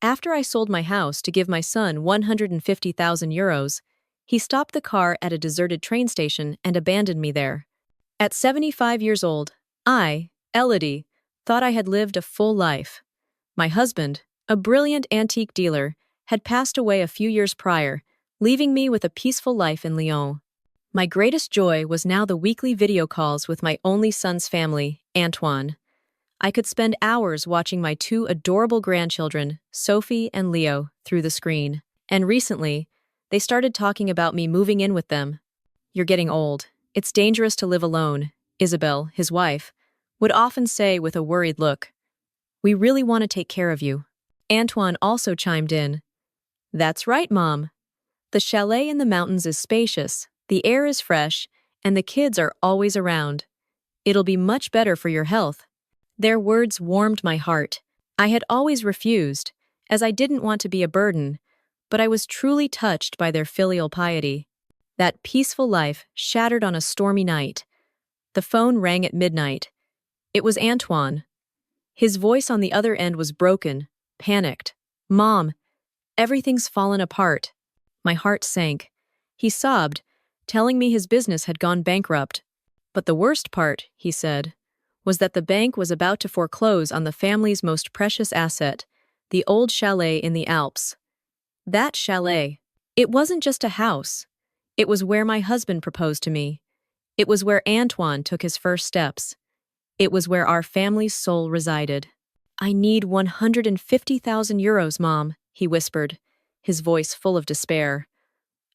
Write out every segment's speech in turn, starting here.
After I sold my house to give my son 150,000 euros, he stopped the car at a deserted train station and abandoned me there. At 75 years old, I, Elodie, thought I had lived a full life. My husband, a brilliant antique dealer, had passed away a few years prior, leaving me with a peaceful life in Lyon. My greatest joy was now the weekly video calls with my only son's family, Antoine. I could spend hours watching my two adorable grandchildren, Sophie and Leo, through the screen. And recently, they started talking about me moving in with them. "You're getting old. It's dangerous to live alone," Isabel, his wife, would often say with a worried look. "We really want to take care of you." Antoine also chimed in. "That's right, Mom. The chalet in the mountains is spacious, the air is fresh, and the kids are always around. It'll be much better for your health." Their words warmed my heart. I had always refused, as I didn't want to be a burden, but I was truly touched by their filial piety. That peaceful life shattered on a stormy night. The phone rang at midnight. It was Antoine. His voice on the other end was broken, panicked. "Mom, everything's fallen apart." My heart sank. He sobbed, telling me his business had gone bankrupt. But the worst part, he said, was that the bank was about to foreclose on the family's most precious asset, the old chalet in the Alps. That chalet. It wasn't just a house. It was where my husband proposed to me. It was where Antoine took his first steps. It was where our family's soul resided. "I need 150,000 euros, Mom," he whispered, his voice full of despair.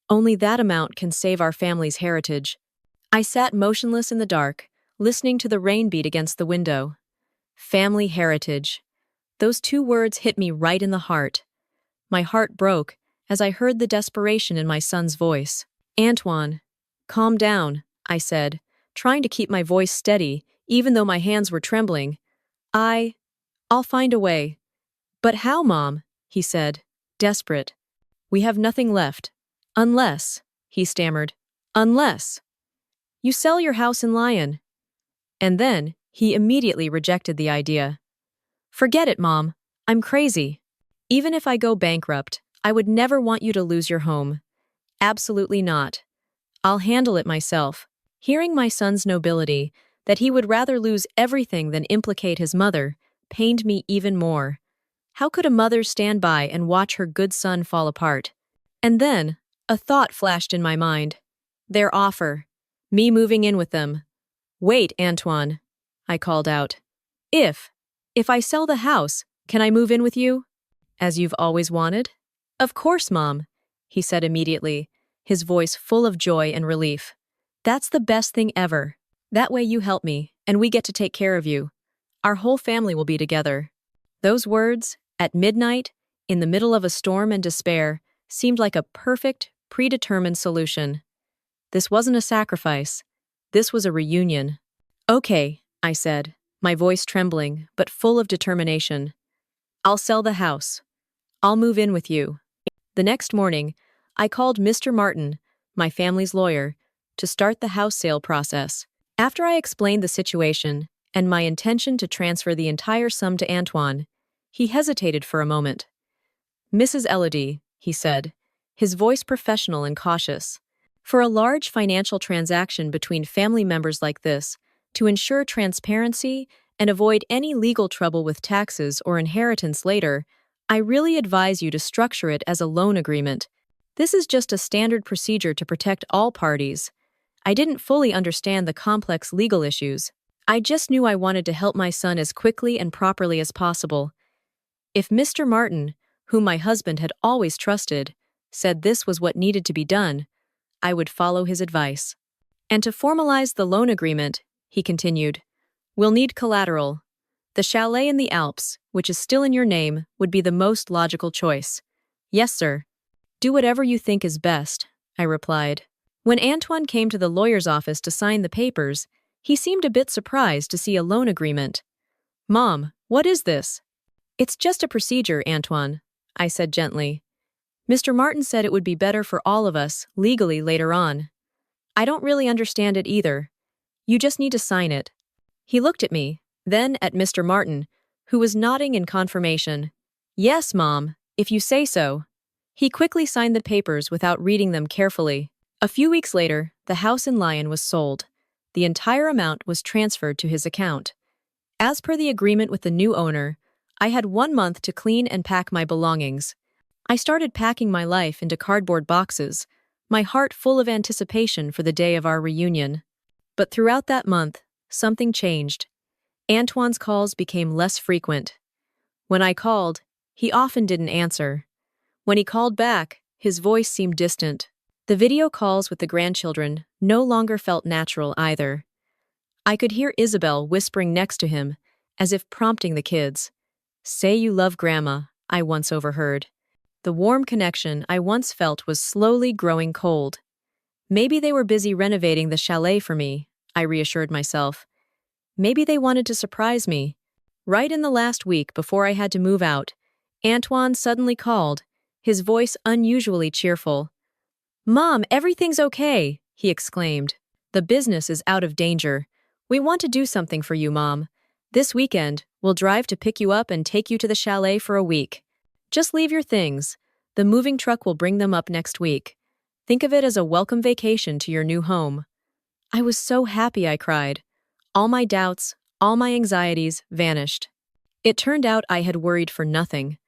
"Only that amount can save our family's heritage." I sat motionless in the dark, listening to the rain beat against the window. Family heritage. Those two words hit me right in the heart. My heart broke as I heard the desperation in my son's voice. "Antoine, calm down," I said, trying to keep my voice steady, even though my hands were trembling. I'll find a way." "But how, Mom?" he said, desperate. "We have nothing left. Unless," he stammered, "unless you sell your house in Lyon." And then, he immediately rejected the idea. "Forget it, Mom. I'm crazy. Even if I go bankrupt, I would never want you to lose your home. Absolutely not. I'll handle it myself." Hearing my son's nobility, that he would rather lose everything than implicate his mother, pained me even more. How could a mother stand by and watch her good son fall apart? And then, a thought flashed in my mind. Their offer. Me moving in with them. "Wait, Antoine," I called out. If I sell the house, can I move in with you?" "As you've always wanted?" "Of course, Mom," he said immediately, his voice full of joy and relief. "That's the best thing ever. That way you help me, and we get to take care of you. Our whole family will be together." Those words, at midnight, in the middle of a storm and despair, seemed like a perfect, predetermined solution. This wasn't a sacrifice. This was a reunion. "Okay," I said, my voice trembling, but full of determination. "I'll sell the house. I'll move in with you." The next morning, I called Mr. Martin, my family's lawyer, to start the house sale process. After I explained the situation and my intention to transfer the entire sum to Antoine, he hesitated for a moment. "Mrs. Elodie," he said, his voice professional and cautious, "for a large financial transaction between family members like this, to ensure transparency and avoid any legal trouble with taxes or inheritance later, I really advise you to structure it as a loan agreement. This is just a standard procedure to protect all parties. I didn't fully understand the complex legal issues. I just knew I wanted to help my son as quickly and properly as possible." If Mr. Martin, whom my husband had always trusted, said this was what needed to be done, I would follow his advice. "And to formalize the loan agreement," he continued, "we'll need collateral. The chalet in the Alps, which is still in your name, would be the most logical choice." "Yes, sir. Do whatever you think is best," I replied. When Antoine came to the lawyer's office to sign the papers, he seemed a bit surprised to see a loan agreement. "Mom, what is this?" "It's just a procedure, Antoine," I said gently. "Mr. Martin said it would be better for all of us, legally, later on. I don't really understand it either. You just need to sign it." He looked at me, then at Mr. Martin, who was nodding in confirmation. Yes, Mom, if you say so. He quickly signed the papers without reading them carefully. A few weeks later, the house in Lyon was sold. The entire amount was transferred to his account. As per the agreement with the new owner, I had 1 month to clean and pack my belongings. I started packing my life into cardboard boxes, my heart full of anticipation for the day of our reunion. But throughout that month, something changed. Antoine's calls became less frequent. When I called, he often didn't answer. When he called back, his voice seemed distant. The video calls with the grandchildren no longer felt natural either. I could hear Isabel whispering next to him, as if prompting the kids. "Say you love Grandma," I once overheard. The warm connection I once felt was slowly growing cold. Maybe they were busy renovating the chalet for me, I reassured myself. Maybe they wanted to surprise me. Right in the last week before I had to move out, Antoine suddenly called, his voice unusually cheerful. "Mom, everything's okay," he exclaimed. "The business is out of danger. We want to do something for you, Mom. This weekend, we'll drive to pick you up and take you to the chalet for a week. Just leave your things. The moving truck will bring them up next week. Think of it as a welcome vacation to your new home." I was so happy, I cried. All my doubts, all my anxieties vanished. It turned out I had worried for nothing.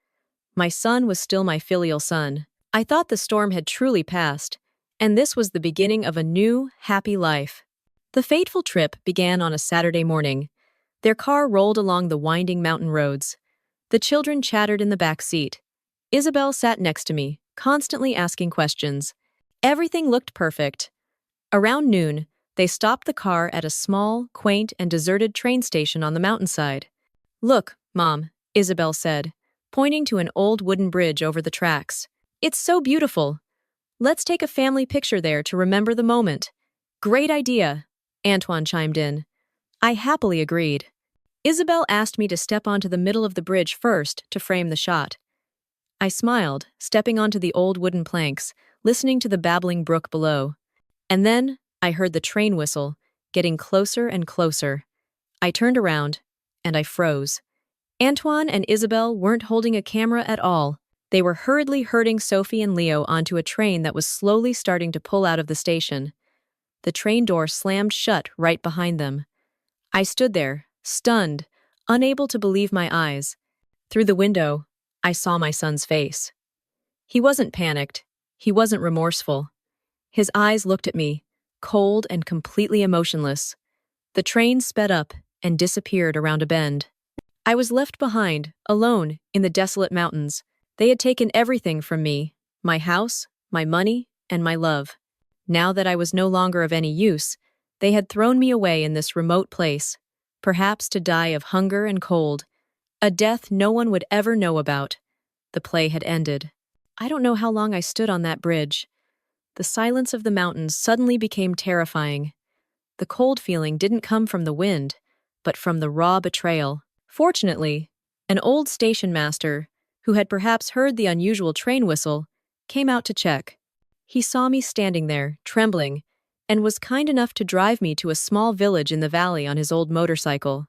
My son was still my filial son. I thought the storm had truly passed, and this was the beginning of a new, happy life. The fateful trip began on a Saturday morning. Their car rolled along the winding mountain roads. The children chattered in the back seat. Isabel sat next to me, constantly asking questions. Everything looked perfect. Around noon, they stopped the car at a small, quaint, and deserted train station on the mountainside. "Look, Mom," Isabel said, pointing to an old wooden bridge over the tracks. "It's so beautiful. Let's take a family picture there to remember the moment." "Great idea," Antoine chimed in. I happily agreed. Isabel asked me to step onto the middle of the bridge first to frame the shot. I smiled, stepping onto the old wooden planks, listening to the babbling brook below. And then I heard the train whistle, getting closer and closer. I turned around, and I froze. Antoine and Isabel weren't holding a camera at all. They were hurriedly herding Sophie and Leo onto a train that was slowly starting to pull out of the station. The train door slammed shut right behind them. I stood there, stunned, unable to believe my eyes. Through the window, I saw my son's face. He wasn't panicked. He wasn't remorseful. His eyes looked at me, cold and completely emotionless. The train sped up and disappeared around a bend. I was left behind, alone, in the desolate mountains. They had taken everything from me, my house, my money, and my love. Now that I was no longer of any use, they had thrown me away in this remote place, perhaps to die of hunger and cold, a death no one would ever know about. The play had ended. I don't know how long I stood on that bridge. The silence of the mountains suddenly became terrifying. The cold feeling didn't come from the wind, but from the raw betrayal. Fortunately, an old station master, who had perhaps heard the unusual train whistle, came out to check. He saw me standing there, trembling, and was kind enough to drive me to a small village in the valley on his old motorcycle.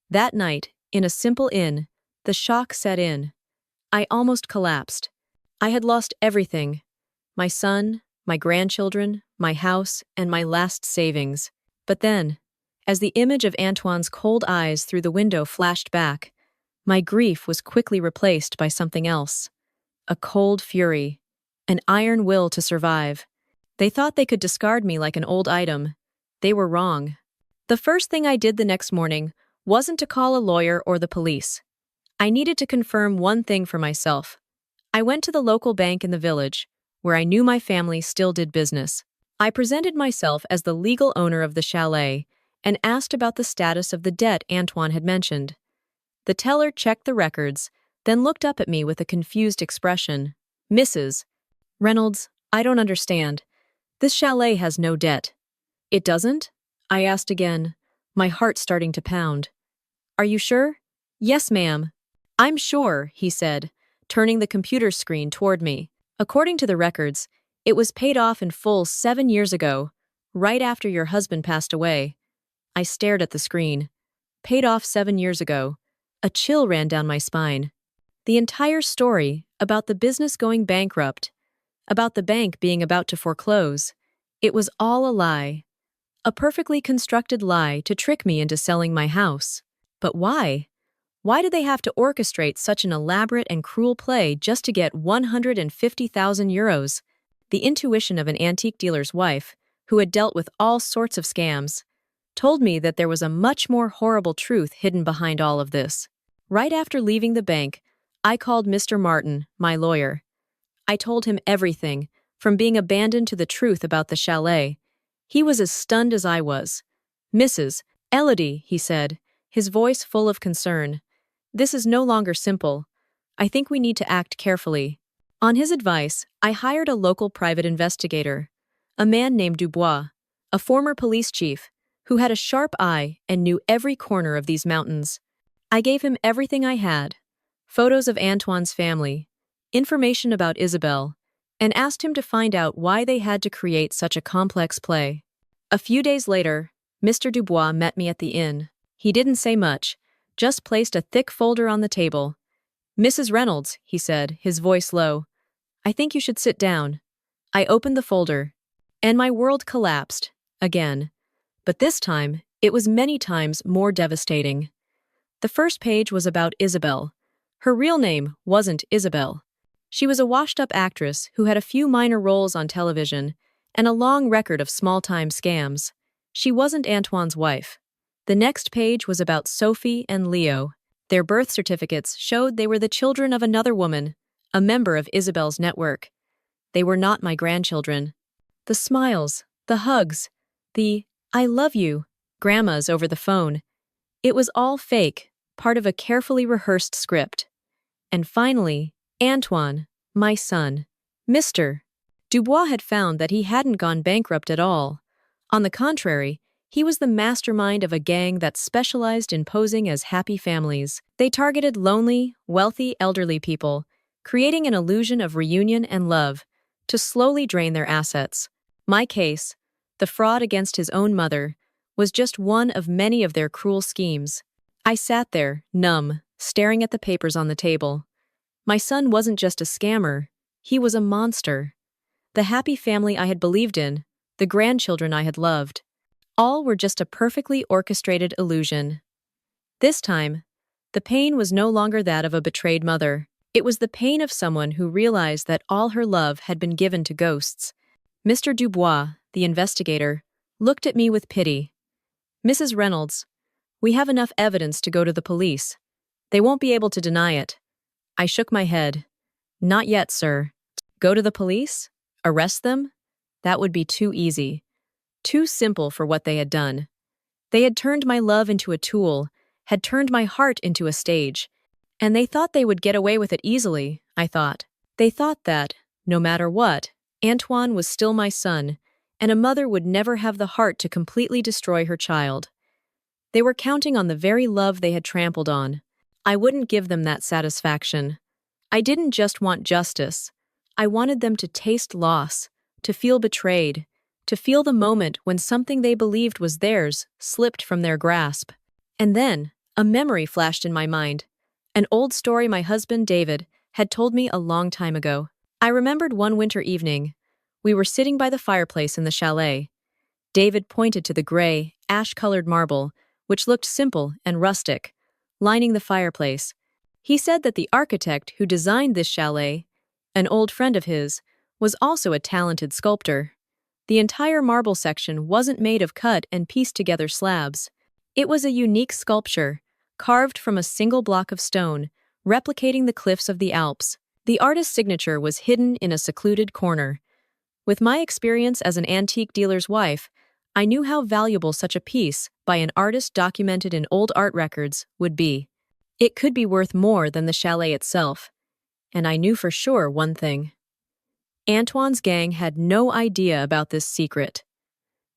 That night, in a simple inn, the shock set in. I almost collapsed. I had lost everything: my son, my grandchildren, my house, and my last savings. But then, as the image of Antoine's cold eyes through the window flashed back, my grief was quickly replaced by something else. A cold fury, an iron will to survive. They thought they could discard me like an old item. They were wrong. The first thing I did the next morning wasn't to call a lawyer or the police. I needed to confirm one thing for myself. I went to the local bank in the village, where I knew my family still did business. I presented myself as the legal owner of the chalet and asked about the status of the debt Antoine had mentioned. The teller checked the records, then looked up at me with a confused expression. "Mrs. Reynolds, I don't understand. This chalet has no debt." "It doesn't?" I asked again, my heart starting to pound. "Are you sure?" "Yes, ma'am." "I'm sure," he said, turning the computer screen toward me. "According to the records, it was paid off in full 7 years ago, right after your husband passed away." I stared at the screen. Paid off 7 years ago. A chill ran down my spine. The entire story about the business going bankrupt, about the bank being about to foreclose, it was all a lie. A perfectly constructed lie to trick me into selling my house. But why? Why did they have to orchestrate such an elaborate and cruel play just to get 150,000 euros? The intuition of an antique dealer's wife, who had dealt with all sorts of scams, told me that there was a much more horrible truth hidden behind all of this. Right after leaving the bank, I called Mr. Martin, my lawyer. I told him everything, from being abandoned to the truth about the chalet. He was as stunned as I was. "Mrs. Elodie," he said, his voice full of concern, "this is no longer simple. I think we need to act carefully." On his advice, I hired a local private investigator, a man named Dubois, a former police chief, who had a sharp eye and knew every corner of these mountains. I gave him everything I had: photos of Antoine's family, information about Isabelle, and asked him to find out why they had to create such a complex play. A few days later, Mr. Dubois met me at the inn. He didn't say much, just placed a thick folder on the table. "Mrs. Reynolds," he said, his voice low, "I think you should sit down." I opened the folder, and my world collapsed, again. But this time, it was many times more devastating. The first page was about Isabelle. Her real name wasn't Isabelle. She was a washed-up actress who had a few minor roles on television and a long record of small-time scams. She wasn't Antoine's wife. The next page was about Sophie and Leo. Their birth certificates showed they were the children of another woman, a member of Isabelle's network. They were not my grandchildren. The smiles, the hugs, the "I love you" grandmas over the phone. It was all fake, part of a carefully rehearsed script. And finally, Antoine, my son. Mr. Dubois had found that he hadn't gone bankrupt at all. On the contrary, he was the mastermind of a gang that specialized in posing as happy families. They targeted lonely, wealthy, elderly people, creating an illusion of reunion and love, to slowly drain their assets. My case, the fraud against his own mother, was just one of many of their cruel schemes. I sat there, numb, staring at the papers on the table. My son wasn't just a scammer, he was a monster. The happy family I had believed in, the grandchildren I had loved, all were just a perfectly orchestrated illusion. This time, the pain was no longer that of a betrayed mother. It was the pain of someone who realized that all her love had been given to ghosts. Mr. Dubois, the investigator, looked at me with pity. "Mrs. Reynolds, we have enough evidence to go to the police. They won't be able to deny it." I shook my head. "Not yet, sir." Go to the police? Arrest them? That would be too easy. Too simple for what they had done. They had turned my love into a tool, had turned my heart into a stage. And they thought they would get away with it easily, I thought. They thought that, no matter what, Antoine was still my son, and a mother would never have the heart to completely destroy her child. They were counting on the very love they had trampled on. I wouldn't give them that satisfaction. I didn't just want justice. I wanted them to taste loss, to feel betrayed, to feel the moment when something they believed was theirs slipped from their grasp. And then, a memory flashed in my mind. An old story my husband, David, had told me a long time ago. I remembered one winter evening. We were sitting by the fireplace in the chalet. David pointed to the gray, ash-colored marble, which looked simple and rustic, lining the fireplace. He said that the architect who designed this chalet, an old friend of his, was also a talented sculptor. The entire marble section wasn't made of cut and pieced-together slabs. It was a unique sculpture, carved from a single block of stone, replicating the cliffs of the Alps. The artist's signature was hidden in a secluded corner. With my experience as an antique dealer's wife, I knew how valuable such a piece, by an artist documented in old art records, would be. It could be worth more than the chalet itself. And I knew for sure one thing. Antoine's gang had no idea about this secret.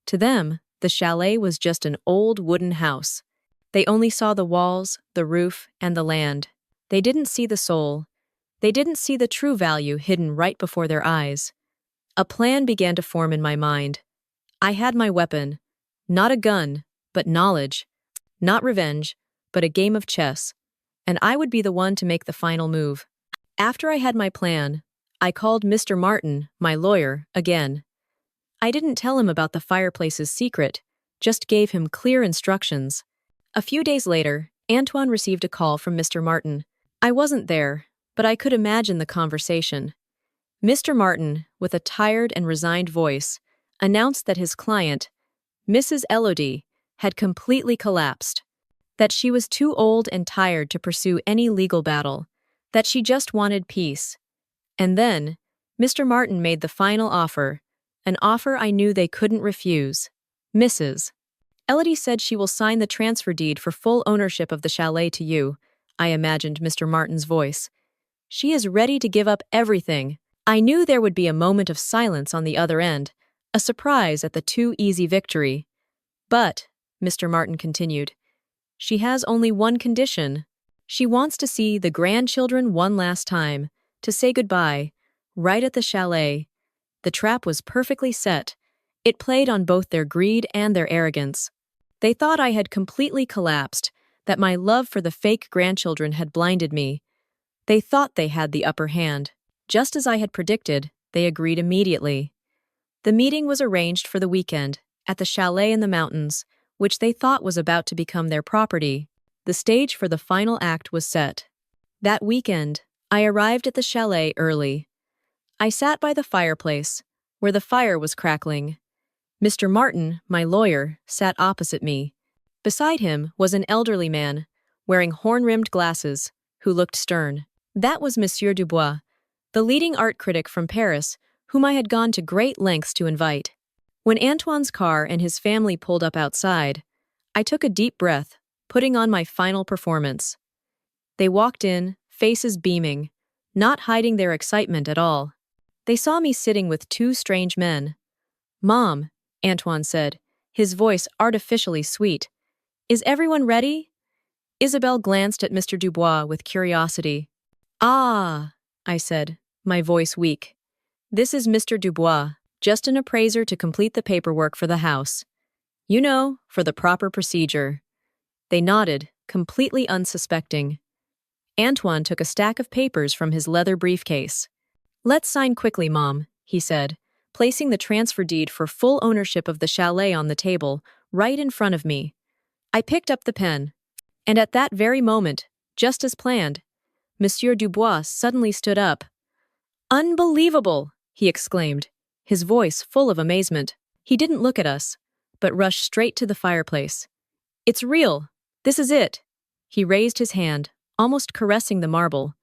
To them, the chalet was just an old wooden house. They only saw the walls, the roof, and the land. They didn't see the soul. They didn't see the true value hidden right before their eyes. A plan began to form in my mind. I had my weapon. Not a gun, but knowledge. Not revenge, but a game of chess. and I would be the one to make the final move. After I had my plan, I called Mr. Martin, my lawyer, again. I didn't tell him about the fireplace's secret, just gave him clear instructions. A few days later, Antoine received a call from Mr. Martin. I wasn't there, but I could imagine the conversation. Mr. Martin, with a tired and resigned voice, announced that his client, Mrs. Elodie, had completely collapsed, that she was too old and tired to pursue any legal battle, that she just wanted peace. And then, Mr. Martin made the final offer, an offer I knew they couldn't refuse. Mrs. Elodie said she will sign the transfer deed for full ownership of the chalet to you, I imagined Mr. Martin's voice. She is ready to give up everything. I knew there would be a moment of silence on the other end, a surprise at the too easy victory. But, Mr. Martin continued, she has only one condition. She wants to see the grandchildren one last time, to say goodbye, right at the chalet. The trap was perfectly set. It played on both their greed and their arrogance. They thought I had completely collapsed, that my love for the fake grandchildren had blinded me. They thought they had the upper hand. Just as I had predicted, they agreed immediately. The meeting was arranged for the weekend, at the chalet in the mountains, which they thought was about to become their property. The stage for the final act was set. That weekend, I arrived at the chalet early. I sat by the fireplace, where the fire was crackling. Mr. Martin, my lawyer, sat opposite me. Beside him was an elderly man, wearing horn-rimmed glasses, who looked stern. That was Monsieur Dubois, the leading art critic from Paris, whom I had gone to great lengths to invite. When Antoine's car and his family pulled up outside, I took a deep breath, putting on my final performance. They walked in, faces beaming, not hiding their excitement at all. They saw me sitting with two strange men. "Mom," Antoine said, his voice artificially sweet. "Is everyone ready?" Isabelle glanced at Mr. Dubois with curiosity. "Ah," I said, my voice weak. "This is Mr. Dubois, just an appraiser to complete the paperwork for the house. You know, for the proper procedure." They nodded, completely unsuspecting. Antoine took a stack of papers from his leather briefcase. "Let's sign quickly, Mom," he said, placing the transfer deed for full ownership of the chalet on the table, right in front of me. I picked up the pen. And at that very moment, just as planned, Monsieur Dubois suddenly stood up. "Unbelievable!" he exclaimed, his voice full of amazement. He didn't look at us, but rushed straight to the fireplace. "It's real! This is it!" He raised his hand, almost caressing the marble.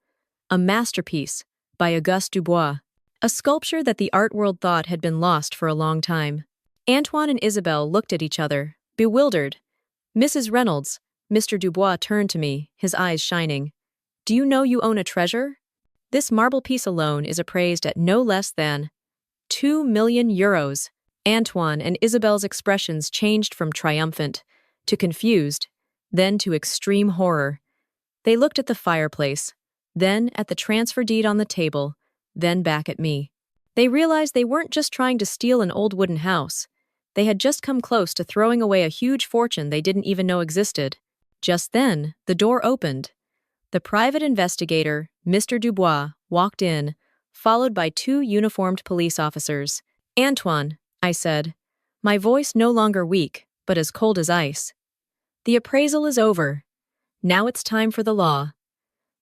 A masterpiece, by Auguste Dubois. A sculpture that the art world thought had been lost for a long time. Antoine and Isabelle looked at each other, bewildered. "Mrs. Reynolds," Mr. Dubois turned to me, his eyes shining. "Do you know you own a treasure? This marble piece alone is appraised at no less than 2 million euros. Antoine and Isabelle's expressions changed from triumphant to confused, then to extreme horror. They looked at the fireplace, then at the transfer deed on the table, then back at me. They realized they weren't just trying to steal an old wooden house. They had just come close to throwing away a huge fortune they didn't even know existed. Just then, the door opened. The private investigator, Mr. Dubois, walked in, followed by 2 uniformed police officers. "Antoine," I said, my voice no longer weak, but as cold as ice. "The appraisal is over. Now it's time for the law."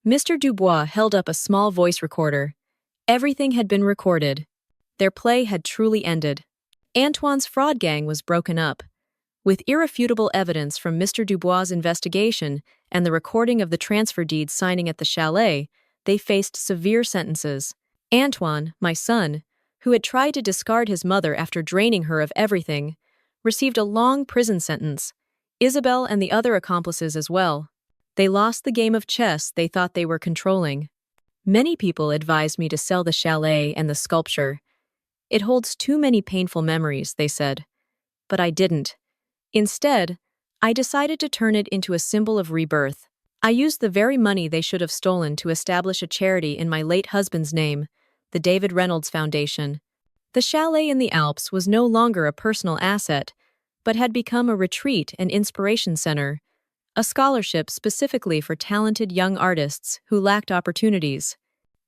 Mr. Dubois held up a small voice recorder. Everything had been recorded. Their play had truly ended. Antoine's fraud gang was broken up. With irrefutable evidence from Mr. Dubois' investigation and the recording of the transfer deed signing at the chalet, they faced severe sentences. Antoine, my son, who had tried to discard his mother after draining her of everything, received a long prison sentence. Isabelle and the other accomplices as well. They lost the game of chess they thought they were controlling. Many people advised me to sell the chalet and the sculpture. "It holds too many painful memories," they said. But I didn't. Instead, I decided to turn it into a symbol of rebirth. I used the very money they should have stolen to establish a charity in my late husband's name, the David Reynolds Foundation. The chalet in the Alps was no longer a personal asset, but had become a retreat and inspiration center, a scholarship specifically for talented young artists who lacked opportunities.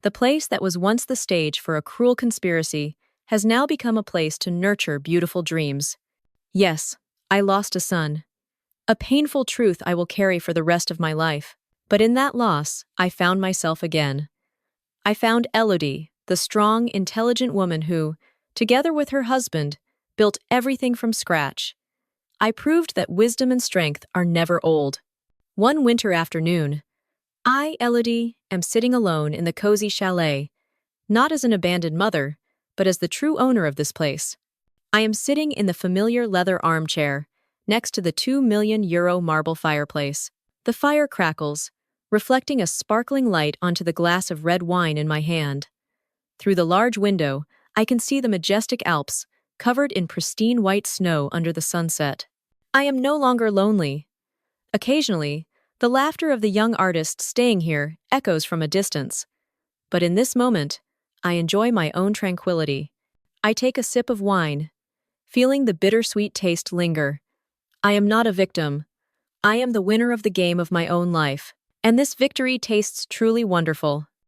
The place that was once the stage for a cruel conspiracy has now become a place to nurture beautiful dreams. Yes, I lost a son. A painful truth I will carry for the rest of my life. But in that loss, I found myself again. I found Elodie, the strong, intelligent woman who, together with her husband, built everything from scratch. I proved that wisdom and strength are never old. One winter afternoon, I, Elodie, am sitting alone in the cozy chalet, not as an abandoned mother, but as the true owner of this place. I am sitting in the familiar leather armchair, next to the €2 million marble fireplace. The fire crackles, reflecting a sparkling light onto the glass of red wine in my hand. Through the large window, I can see the majestic Alps, covered in pristine white snow under the sunset. I am no longer lonely. Occasionally, the laughter of the young artist staying here echoes from a distance. But in this moment, I enjoy my own tranquility. I take a sip of wine, feeling the bittersweet taste linger. I am not a victim. I am the winner of the game of my own life. And this victory tastes truly wonderful.